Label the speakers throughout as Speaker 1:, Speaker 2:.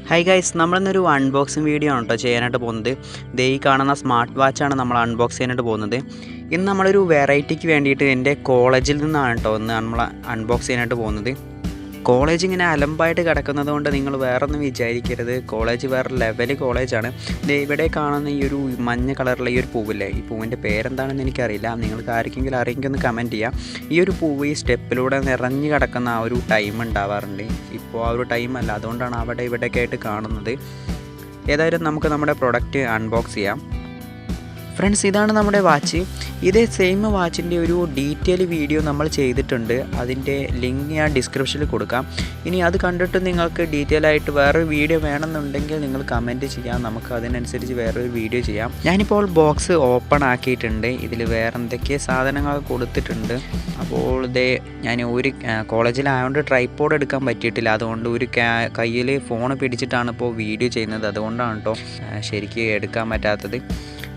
Speaker 1: High guys, നമ്മളിന്നൊരു unboxing video ആണ് കേട്ടോ ചെയ്യാനായിട്ട് പോകുന്നത്. ദേ ഈ കാണുന്ന സ്മാർട്ട് വാച്ചാണ് നമ്മൾ അൺബോക്സ് ചെയ്യാനായിട്ട് പോകുന്നത്. ഇന്ന് നമ്മളൊരു വെറൈറ്റിക്ക് വേണ്ടിയിട്ട് എൻ്റെ കോളേജിൽ നിന്നാണ് കേട്ടോ ഇന്ന് നമ്മൾ അൺബോക്സ് ചെയ്യാനായിട്ട് പോകുന്നത്. കോളേജ് ഇങ്ങനെ അലമ്പായിട്ട് കിടക്കുന്നത് കൊണ്ട് നിങ്ങൾ വേറൊന്നും വിചാരിക്കരുത്. കോളേജ് വേറെ ലെവൽ കോളേജാണ്. ഇവിടെ കാണുന്ന ഈ ഒരു മഞ്ഞ കളറുള്ള ഈ ഒരു പൂവില്ലേ, ഈ പൂവിൻ്റെ പേരെന്താണെന്ന് എനിക്കറിയില്ല. നിങ്ങൾക്ക് ആർക്കെങ്കിലും അറിയെങ്കിൽ ഒന്ന് കമൻറ്റ് ചെയ്യാം. ഈ ഒരു പൂവ് ഈ സ്റ്റെപ്പിലൂടെ നിറഞ്ഞു കിടക്കുന്ന ആ ഒരു ടൈം ഉണ്ടാവാറുണ്ട്. ഇപ്പോൾ ആ ഒരു ടൈമല്ല, അതുകൊണ്ടാണ് അവിടെ ഇവിടെയൊക്കെ ആയിട്ട് കാണുന്നത്. ഏതായാലും നമുക്ക് നമ്മുടെ പ്രൊഡക്റ്റ് അൺബോക്സ് ചെയ്യാം. ഫ്രണ്ട്സ്, ഇതാണ് നമ്മുടെ വാച്ച്. ഇതേ സെയിം വാച്ചിൻ്റെ ഒരു ഡീറ്റെയിൽ വീഡിയോ നമ്മൾ ചെയ്തിട്ടുണ്ട്. അതിൻ്റെ ലിങ്ക് ഞാൻ ഡിസ്ക്രിപ്ഷനിൽ കൊടുക്കാം. ഇനി അത് കണ്ടിട്ട് നിങ്ങൾക്ക് ഡീറ്റെയിൽ ആയിട്ട് വേറൊരു വീഡിയോ വേണമെന്നുണ്ടെങ്കിൽ നിങ്ങൾ കമൻറ്റ് ചെയ്യാം. നമുക്ക് അതിനനുസരിച്ച് വേറൊരു വീഡിയോ ചെയ്യാം. ഞാനിപ്പോൾ ബോക്സ് ഓപ്പൺ ആക്കിയിട്ടുണ്ട്. ഇതിൽ വേറെ എന്തൊക്കെ സാധനങ്ങൾ കൊടുത്തിട്ടുണ്ട്. അപ്പോൾ ഇതേ ഞാൻ ഒരു കോളേജിലായതുകൊണ്ട് ട്രൈപോഡ് എടുക്കാൻ പറ്റിയിട്ടില്ല. അതുകൊണ്ട് ഒരു കയ്യിൽ ഫോൺ പിടിച്ചിട്ടാണ് ഇപ്പോൾ വീഡിയോ ചെയ്യുന്നത്. അതുകൊണ്ടാണ് കേട്ടോ ശരിക്കും എടുക്കാൻ പറ്റാത്തത്.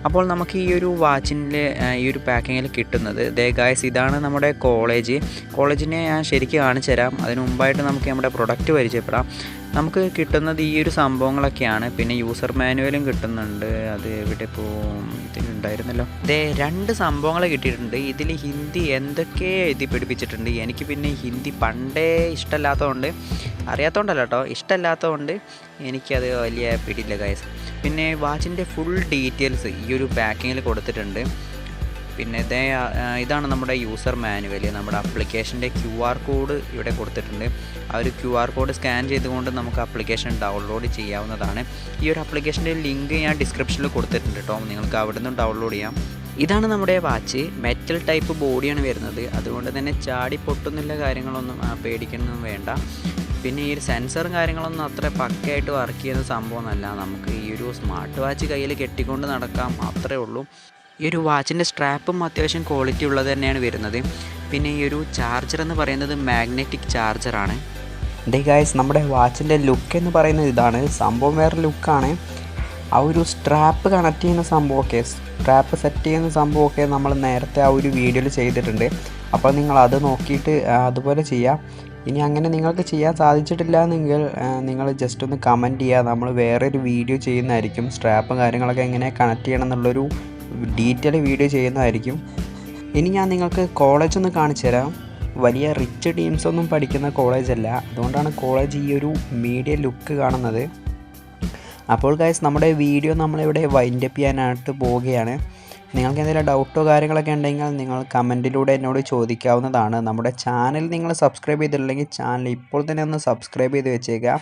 Speaker 1: അപ്പോൾ നമുക്ക് ഈ ഒരു വാച്ചിൻ്റെ ഈ ഒരു പാക്കിങ്ങിൽ കിട്ടുന്നത് ദേ ഗായ്സ്, ഇതാണ് നമ്മുടെ കോളേജിനെ ഞാൻ ശരിക്കും കാണിച്ചു തരാം. അതിന് മുമ്പായിട്ട് നമുക്ക് നമ്മുടെ പ്രൊഡക്റ്റ് പരിചയപ്പെടാം. നമുക്ക് കിട്ടുന്നത് ഈ ഒരു സംഭവങ്ങളൊക്കെയാണ്. പിന്നെ യൂസർ മാനുവലും കിട്ടുന്നുണ്ട്. അത് ഇവിടെ ഇപ്പോൾ ഇതിലുണ്ടായിരുന്നല്ലോ. ദേ 2 സംഭവങ്ങൾ കിട്ടിയിട്ടുണ്ട്. ഇതിൽ ഹിന്ദി എന്തൊക്കെ എഴുതി പിടിപ്പിച്ചിട്ടുണ്ട്. എനിക്ക് പിന്നെ ഹിന്ദി പണ്ടേ ഇഷ്ടമല്ലാത്തതുകൊണ്ട്, അറിയാത്തതുകൊണ്ടല്ല കേട്ടോ, ഇഷ്ടമല്ലാത്തതുകൊണ്ട് എനിക്കത് വലിയ പിടിയില്ല ഗൈസ്. പിന്നെ വാച്ചിൻ്റെ ഫുൾ ഡീറ്റെയിൽസ് ഈ ഒരു പാക്കിങ്ങിൽ കൊടുത്തിട്ടുണ്ട്. പിന്നെ ഇതാണ് നമ്മുടെ യൂസർ മാനുവൽ. നമ്മുടെ ആപ്ലിക്കേഷൻ്റെ QR കോഡ് ഇവിടെ കൊടുത്തിട്ടുണ്ട്. ആ ഒരു QR കോഡ് സ്കാൻ ചെയ്തുകൊണ്ട് നമുക്ക് ആപ്ലിക്കേഷൻ ഡൗൺലോഡ് ചെയ്യാവുന്നതാണ്. ഈ ഒരു ആപ്ലിക്കേഷൻ്റെ ലിങ്ക് ഞാൻ ഡിസ്ക്രിപ്ഷനിൽ കൊടുത്തിട്ടുണ്ട് കേട്ടോ, നിങ്ങൾക്ക് അവിടെ നിന്നും ഡൗൺലോഡ് ചെയ്യാം. ഇതാണ് നമ്മുടെ വാച്ച്. മെറ്റൽ ടൈപ്പ് ബോഡിയാണ് വരുന്നത്. അതുകൊണ്ട് തന്നെ ചാടി പൊട്ടുന്നില്ല കാര്യങ്ങളൊന്നും പേടിക്കണമെന്നും വേണ്ട. പിന്നെ ഈ ഒരു സെൻസറും കാര്യങ്ങളൊന്നും അത്ര പക്കയായിട്ട് വർക്ക് ചെയ്യുന്ന സംഭവമൊന്നുമല്ല. നമുക്ക് ഈ ഒരു സ്മാർട്ട് വാച്ച് കയ്യിൽ കെട്ടിക്കൊണ്ട് നടക്കാം, അത്രേ ഉള്ളൂ. ഈ ഒരു വാച്ചിൻ്റെ സ്ട്രാപ്പും അത്യാവശ്യം ക്വാളിറ്റി ഉള്ളത് തന്നെയാണ് വരുന്നത്. പിന്നെ ഈ ഒരു ചാർജർ എന്ന് പറയുന്നത് മാഗ്നറ്റിക് ചാർജറാണ്. ദേ ഗൈസ്, നമ്മുടെ വാച്ചിൻ്റെ ലുക്ക് എന്ന് പറയുന്നത് ഇതാണ്. സംഭവം വേറെ ലുക്കാണ്. ആ ഒരു സ്ട്രാപ്പ് കണക്ട് ചെയ്യുന്ന സംഭവമൊക്കെ, സ്ട്രാപ്പ് സെറ്റ് ചെയ്യുന്ന സംഭവമൊക്കെ നമ്മൾ നേരത്തെ ആ ഒരു വീഡിയോയിൽ ചെയ്തിട്ടുണ്ട്. അപ്പോൾ നിങ്ങൾ അത് നോക്കിയിട്ട് അതുപോലെ ചെയ്യാം. ഇനി അങ്ങനെ നിങ്ങൾക്ക് ചെയ്യാൻ സാധിച്ചിട്ടില്ല എന്നെങ്കിൽ നിങ്ങൾ ജസ്റ്റ് ഒന്ന് കമൻറ്റ് ചെയ്യുക. നമ്മൾ വേറൊരു വീഡിയോ ചെയ്യുന്നതായിരിക്കും. സ്ട്രാപ്പും കാര്യങ്ങളൊക്കെ എങ്ങനെ കണക്ട് ചെയ്യണം എന്നുള്ളൊരു ഡീറ്റെയിൽ വീഡിയോ ചെയ്യുന്നതായിരിക്കും. ഇനി ഞാൻ നിങ്ങൾക്ക് കോളേജൊന്ന് കാണിച്ചു തരാം. വലിയ റിച്ച് ടീംസൊന്നും പഠിക്കുന്ന കോളേജല്ല, അതുകൊണ്ടാണ് കോളേജ് ഈ ഒരു മീഡിയ ലുക്ക് കാണുന്നത്. അപ്പോൾ ഗൈസ്, നമ്മുടെ വീഡിയോ നമ്മളിവിടെ വൈൻഡപ്പ് ചെയ്യാനായിട്ട് പോവുകയാണ്. നിങ്ങൾക്ക് എന്തെങ്കിലും ഡൗട്ടോ കാര്യങ്ങളൊക്കെ ഉണ്ടെങ്കിൽ നിങ്ങൾ കമൻറ്റിലൂടെ എന്നോട് ചോദിക്കാവുന്നതാണ്. നമ്മുടെ ചാനൽ നിങ്ങൾ സബ്സ്ക്രൈബ് ചെയ്തിട്ടില്ലെങ്കിൽ ചാനൽ ഇപ്പോൾ തന്നെ ഒന്ന് സബ്സ്ക്രൈബ് ചെയ്ത് വെച്ചേക്കുക.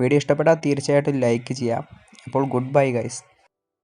Speaker 1: വീഡിയോ ഇഷ്ടപ്പെട്ടാൽ തീർച്ചയായിട്ടും ലൈക്ക് ചെയ്യാം. അപ്പോൾ ഗുഡ് ബൈ ഗൈസ്.